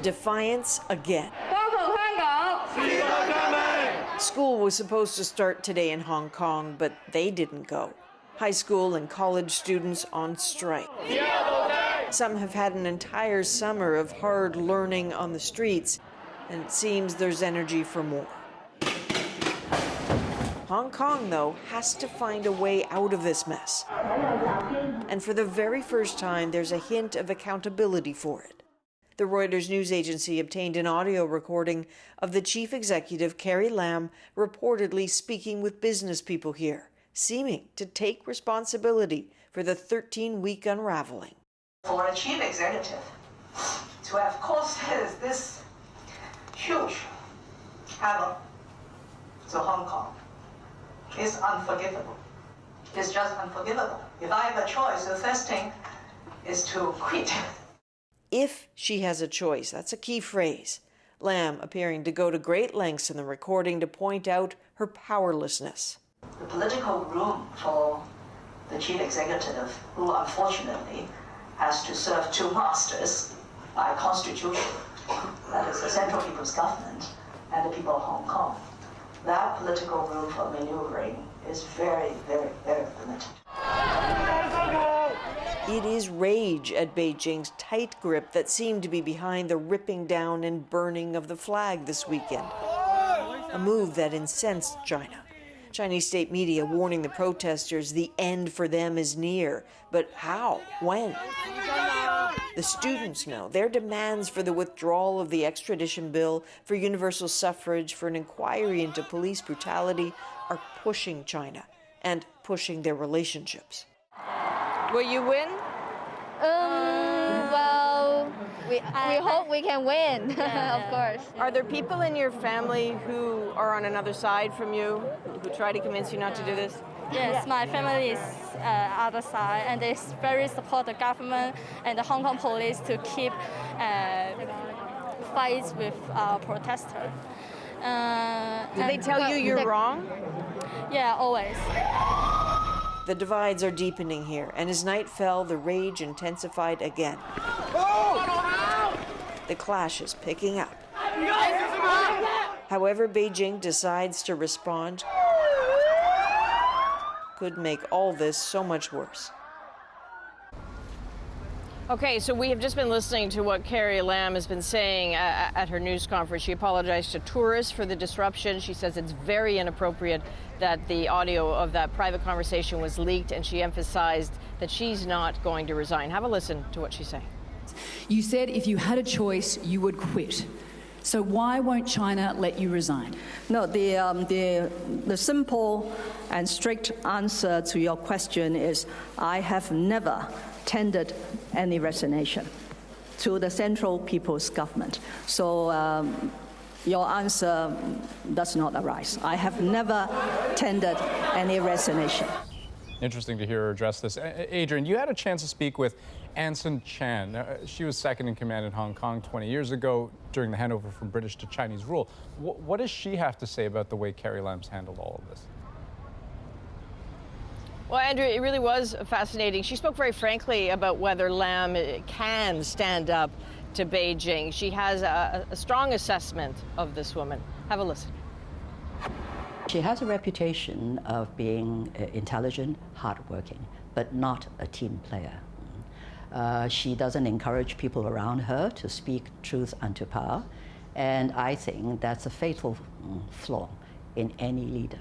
defiance again. School was supposed to start today in Hong Kong, but they didn't go. High school and college students on strike. Some have had an entire summer of hard learning on the streets, and it seems there's energy for more. Hong Kong, though, has to find a way out of this mess. And for the very first time, there's a hint of accountability for it. The Reuters news agency obtained an audio recording of the chief executive, Carrie Lam, reportedly speaking with business people here, seeming to take responsibility for the 13-week unraveling. For a chief executive to have caused this huge havoc to Hong Kong is unforgivable. It's just unforgivable. If I have a choice, the first thing is to quit. If she has a choice, that's a key phrase. Lam appearing to go to great lengths in the recording to point out her powerlessness. The political room for the chief executive, who unfortunately has to serve two masters by constitution, that is the Central People's Government and the people of Hong Kong. That political room for maneuvering is very, very, very limited. It is rage at Beijing's tight grip that seemed to be behind the ripping down and burning of the flag this weekend, a move that incensed China. Chinese state media warning the protesters the end for them is near. But how? When? The students know their demands for the withdrawal of the extradition bill, for universal suffrage, for an inquiry into police brutality are pushing China and pushing their relationships. Will you win? Well, we hope we can win, of course. Are there people in your family who are on another side from you, who try to convince you not to do this? Yes, my family is other side, and they very support the government and the Hong Kong police to keep fights with protesters. Do they tell you you're wrong? Yeah, always. The divides are deepening here, and as night fell, the rage intensified again. The clash is picking up. However Beijing decides to respond, could make all this so much worse. Okay, so we have just been listening to what Carrie Lam has been saying at her news conference. She apologized to tourists for the disruption. She says it's very inappropriate that the audio of that private conversation was leaked, and she emphasized that she's not going to resign. Have a listen to what she's saying. You said if you had a choice, you would quit. So why won't China let you resign? No, the simple and strict answer to your question is I have never tendered any resignation to the Central People's Government. So your answer does not arise. I have never tendered any resignation. Interesting to hear her address this. Adrian, you had a chance to speak with Anson Chan. She was second in command in Hong Kong 20 years ago during the handover from British to Chinese rule. What does she have to say about the way Carrie Lam's handled all of this? Well, Andrew, it really was fascinating. She spoke very frankly about whether Lam can stand up to Beijing. She has a strong assessment of this woman. Have a listen. She has a reputation of being intelligent, hardworking, but not a team player. She doesn't encourage people around her to speak truth unto power, and I think that's a fatal flaw in any leader.